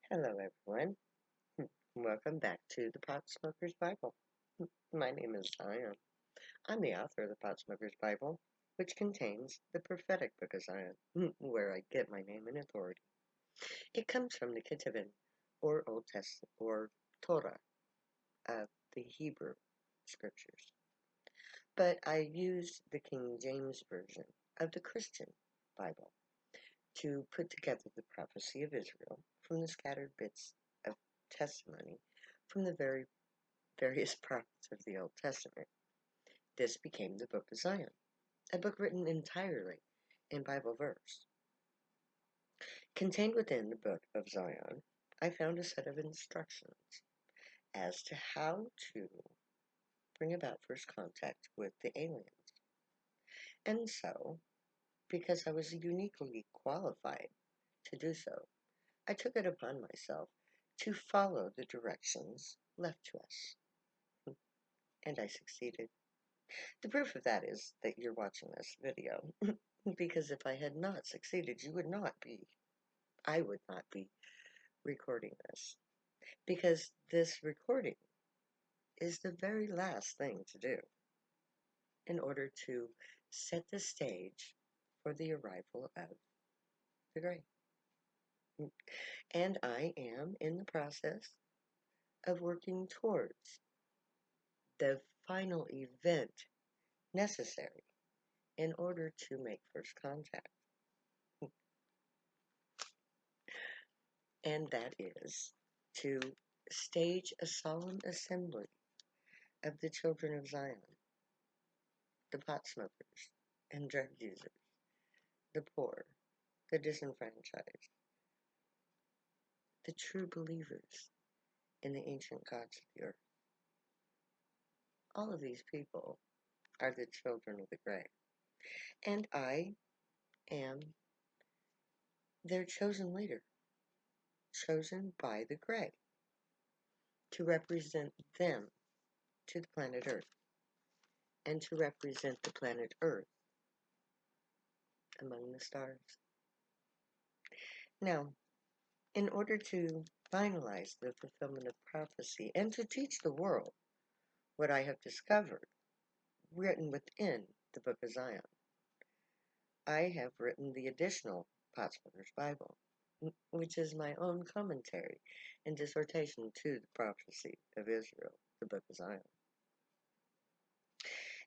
Hello, everyone. Welcome back to the Pot Smoker's Bible. My name is Zion. I'm the author of the Pot Smoker's Bible, which contains the prophetic book of Zion, where I get my name and authority. It comes from the Ketuvim, or Old Testament, or Torah, the Hebrew scriptures. But I use the King James Version of the Christian Bible to put together the prophecy of Israel from the scattered bits of testimony from the various prophets of the Old Testament. This became the Book of Zion, a book written entirely in Bible verse. Contained within the Book of Zion, I found a set of instructions as to how to bring about first contact with the aliens. And so, because I was uniquely qualified to do so, I took it upon myself to follow the directions left to us. And I succeeded. The proof of that is that you're watching this video. Because if I had not succeeded, I would not be recording this. Because this recording is the very last thing to do in order to set the stage for the arrival of the Grey. And I am in the process of working towards the final event necessary in order to make first contact. And that is to stage a solemn assembly of the children of Zion, the pot smokers and drug users, the poor, the disenfranchised, the true believers in the ancient gods of the earth. All of these people are the children of the Grey, and I am their chosen leader, chosen by the Grey to represent them to the planet Earth, and to represent the planet Earth among the stars. Now, in order to finalize the fulfillment of prophecy and to teach the world what I have discovered written within the Book of Zion, I have written the additional Potsdamer's Bible, which is my own commentary and dissertation to the prophecy of Israel, the Book of Zion.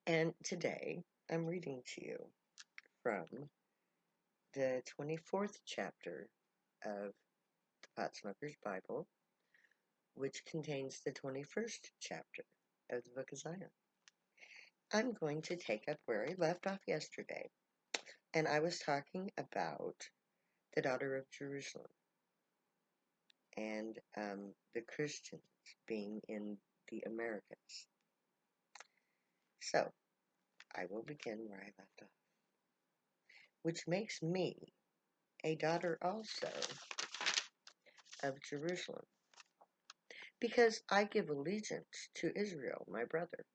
And today I'm reading to you from the 24th chapter of the Potsmoker's Bible, which contains the 21st chapter of the Book of Zion. I'm going to take up where I left off yesterday, and I was talking about the daughter of Jerusalem and the Christians being in the Americas. So, I will begin where I left off, which makes me a daughter also of Jerusalem, because I give allegiance to Israel, my brother.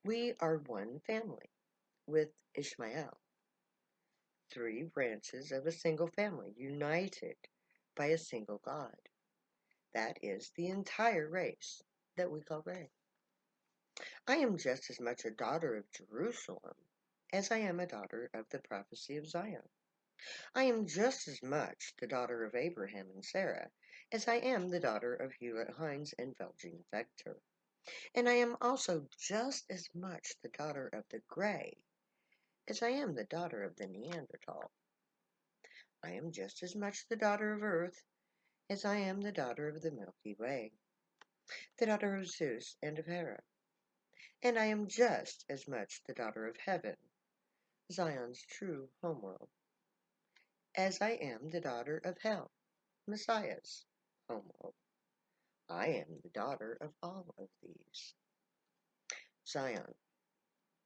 We are one family with Ishmael, three branches of a single family, united by a single God. That is the entire race that we call Grey. I am just as much a daughter of Jerusalem as I am a daughter of the prophecy of Zion. I am just as much the daughter of Abraham and Sarah as I am the daughter of Hewlett Hines and Velging Vector. And I am also just as much the daughter of the Grey as I am the daughter of the Neanderthal. I am just as much the daughter of Earth as I am the daughter of the Milky Way, the daughter of Zeus and of Hera. And I am just as much the daughter of Heaven, Zion's true homeworld, as I am the daughter of Hell, Messiah's homeworld. I am the daughter of all of these. Zion,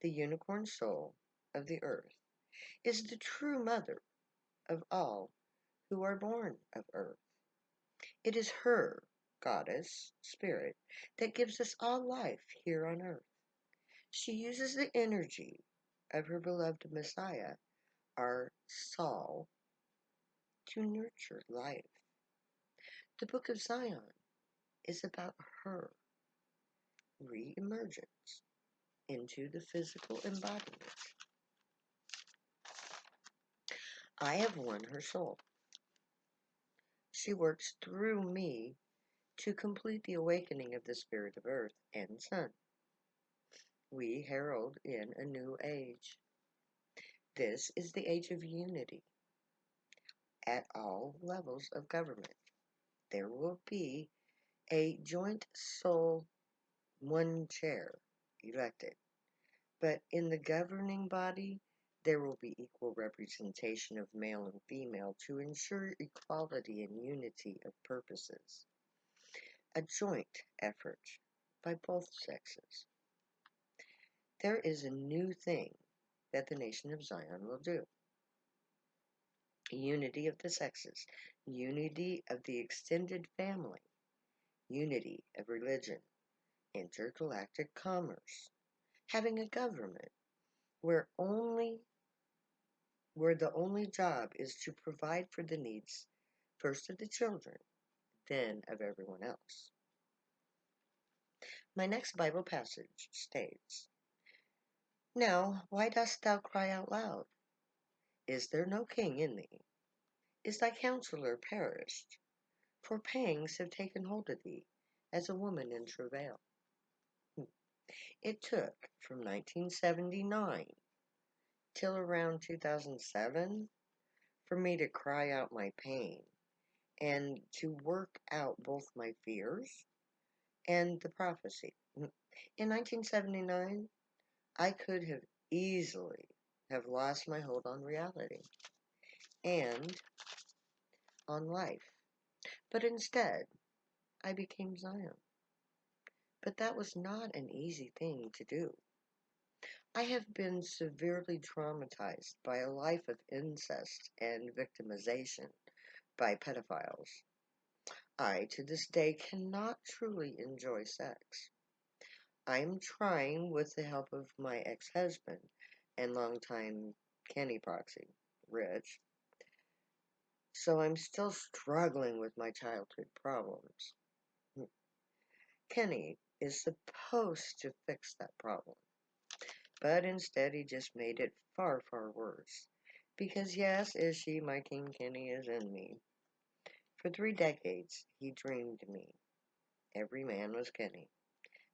the unicorn soul of the earth, is the true mother of all who are born of earth. It is her, goddess, spirit, that gives us all life here on earth. She uses the energy of her beloved Messiah, our Saul, to nurture life. The book of Zion is about her re-emergence into the physical embodiment. I have won her soul. She works through me to complete the awakening of the spirit of earth and sun. We herald in a new age. This is the age of unity at all levels of government. There will be a joint soul, one chair elected. But in the governing body, there will be equal representation of male and female to ensure equality and unity of purposes. A joint effort by both sexes. There is a new thing that the nation of Zion will do. Unity of the sexes, unity of the extended family, unity of religion, intergalactic commerce, having a government where the only job is to provide for the needs first of the children, then of everyone else. My next Bible passage states, "Now why dost thou cry out loud? Is there no king in thee? Is thy counselor perished? For pangs have taken hold of thee, as a woman in travail." It took from 1979 till around 2007 for me to cry out my pain and to work out both my fears and the prophecy. In 1979, I could have easily have lost my hold on reality and on life, but instead, I became Zion. But that was not an easy thing to do. I have been severely traumatized by a life of incest and victimization by pedophiles. I, to this day, cannot truly enjoy sex. I am trying, with the help of my ex-husband and longtime Kenny proxy, Rich, so I'm still struggling with my childhood problems. Kenny is supposed to fix that problem, but instead he just made it far, far worse. Because yes, is she my King Kenny is in me. For 3 decades, he dreamed me. Every man was Kenny,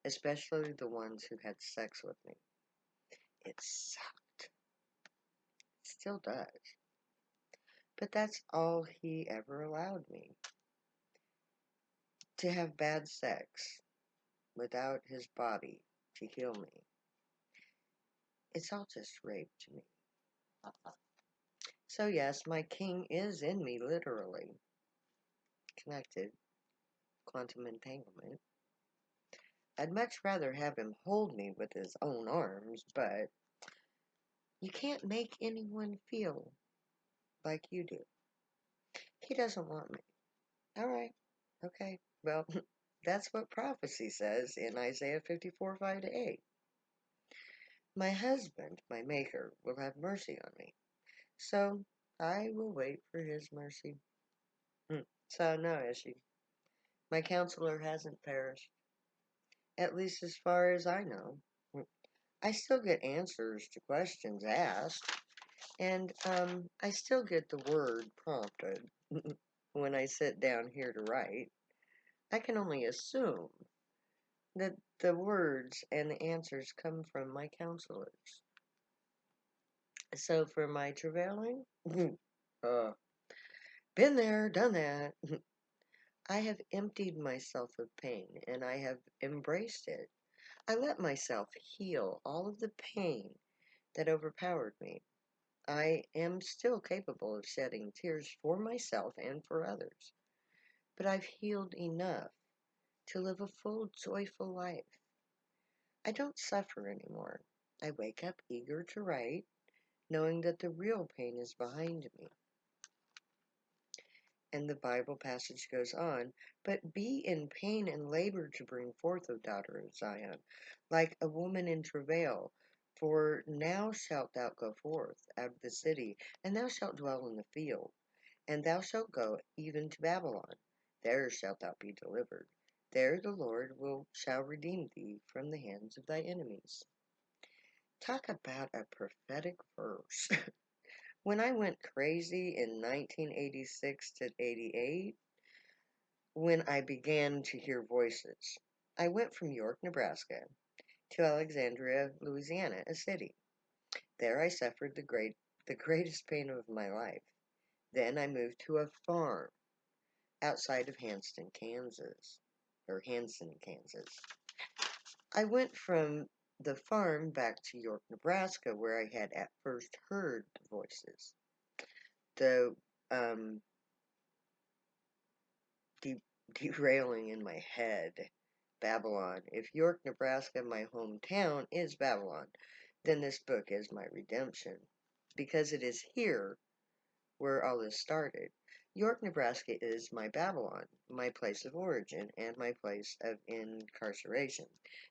especially the ones who had sex with me. It sucked. It still does. But that's all he ever allowed me. To have bad sex without his body to heal me. It's all just rape to me. So yes, my king is in me, literally. Connected. Quantum entanglement. I'd much rather have him hold me with his own arms, but you can't make anyone feel like you do. He doesn't want me. Alright, okay, well, that's what prophecy says in Isaiah 54, 5-8. My husband, my maker, will have mercy on me. So I will wait for his mercy. So no issue. My counselor hasn't perished, at least as far as I know. I still get answers to questions asked, and I still get the word prompted when I sit down here to write. I can only assume that the words and the answers come from my counselors. So for my travailing, uh, been there, done that. I have emptied myself of pain, and I have embraced it. I let myself heal all of the pain that overpowered me. I am still capable of shedding tears for myself and for others, but I've healed enough to live a full, joyful life. I don't suffer anymore. I wake up eager to write, knowing that the real pain is behind me. And the Bible passage goes on, "But be in pain and labor to bring forth, O daughter of Zion, like a woman in travail. For now shalt thou go forth out of the city, and thou shalt dwell in the field, and thou shalt go even to Babylon. there shalt thou be delivered. There the Lord shall redeem thee from the hands of thy enemies. Talk about a prophetic verse. When I went crazy in 1986 to 88, when I began to hear voices, I went from York, Nebraska to Alexandria, Louisiana, a city. There I suffered the greatest pain of my life. Then I moved to a farm outside of Hanson, Kansas. I went from the farm back to York, Nebraska, where I had at first heard the voices. The de- derailing in my head, Babylon. If York, Nebraska, my hometown, is Babylon, then this book is my redemption, because it is here where all this started. York, Nebraska is my Babylon, my place of origin, and my place of incarceration.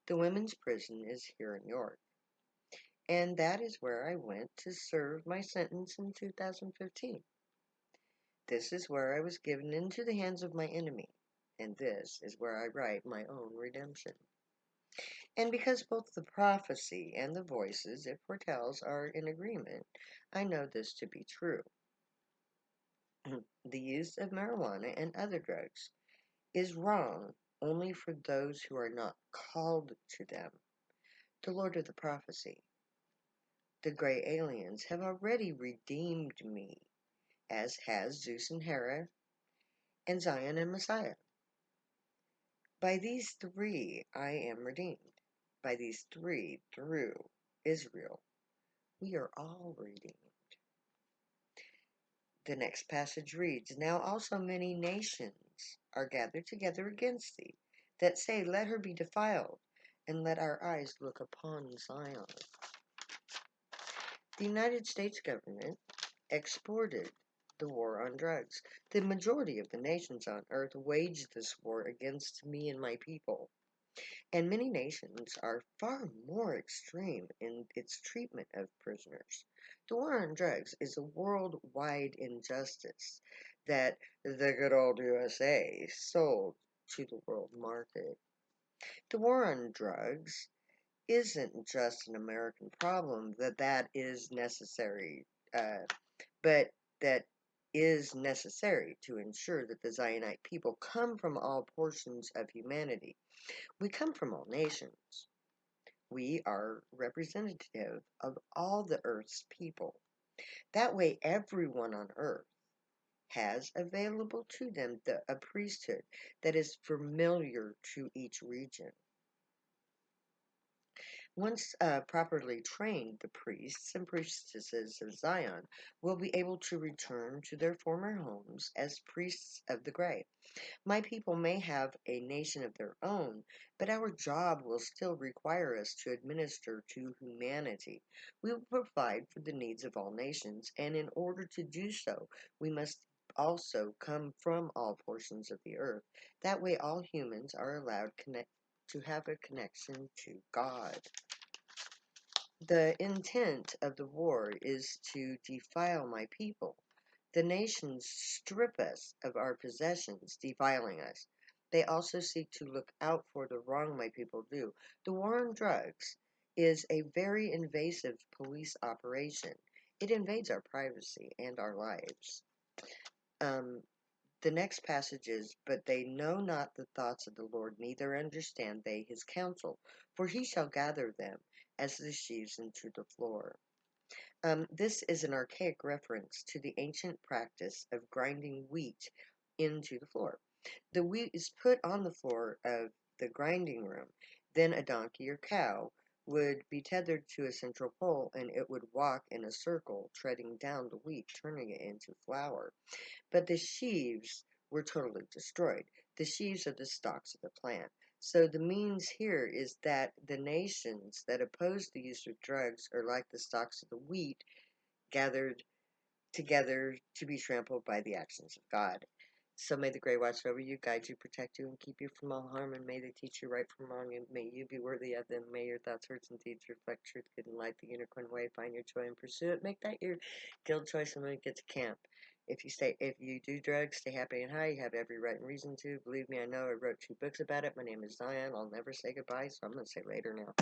The women's prison is here in York. And that is where I went to serve my sentence in 2015. This is where I was given into the hands of my enemy, and this is where I write my own redemption. And because both the prophecy and the voices it foretells are in agreement, I know this to be true. The use of marijuana and other drugs is wrong only for those who are not called to them. The Lord of the prophecy, the gray aliens, have already redeemed me, as has Zeus and Hera, and Zion and Messiah. By these three I am redeemed. By these three, through Israel, we are all redeemed. The next passage reads, Now also many nations are gathered together against thee, that say, Let her be defiled, and let our eyes look upon Zion. The United States government exported the war on drugs. The majority of the nations on earth waged this war against me and my people. And many nations are far more extreme in its treatment of prisoners. The war on drugs is a worldwide injustice that the good old USA sold to the world market. The war on drugs isn't just an American problem, that is necessary, but that is necessary to ensure that the Zionite people come from all portions of humanity. We come from all nations. We are representative of all the earth's people. That way, everyone on earth has available to them a priesthood that is familiar to each region. Once properly trained, the priests and priestesses of Zion will be able to return to their former homes as priests of the Gray. My people may have a nation of their own, but our job will still require us to administer to humanity. We will provide for the needs of all nations, and in order to do so, we must also come from all portions of the earth. That way, all humans are allowed to have a connection to God. The intent of the war is to defile my people. The nations strip us of our possessions, defiling us. They also seek to look out for the wrong my people do. The war on drugs is a very invasive police operation. It invades our privacy and our lives. Um, the next passage is, But they know not the thoughts of the Lord, neither understand they his counsel. For he shall gather them as the sheaves into the floor. This is an archaic reference to the ancient practice of grinding wheat into the floor. The wheat is put on the floor of the grinding room. Then a donkey or cow would be tethered to a central pole, and it would walk in a circle, treading down the wheat, turning it into flour. But the sheaves were totally destroyed. The sheaves are the stalks of the plant. So the means here is that the nations that oppose the use of drugs are like the stalks of the wheat gathered together to be trampled by the actions of God. So may the Grey watch over you, guide you, protect you, and keep you from all harm, and may they teach you right from wrong, and may you be worthy of them. May your thoughts, words, and deeds reflect truth, good, and light, the unicorn way. Find your joy and pursue it. Make that your guild choice and when you get to camp. if you do drugs, stay happy and high. You have every right and reason to. Believe me, I know. I wrote 2 books about it. My name is Zion. I'll never say goodbye, so I'm gonna say later now.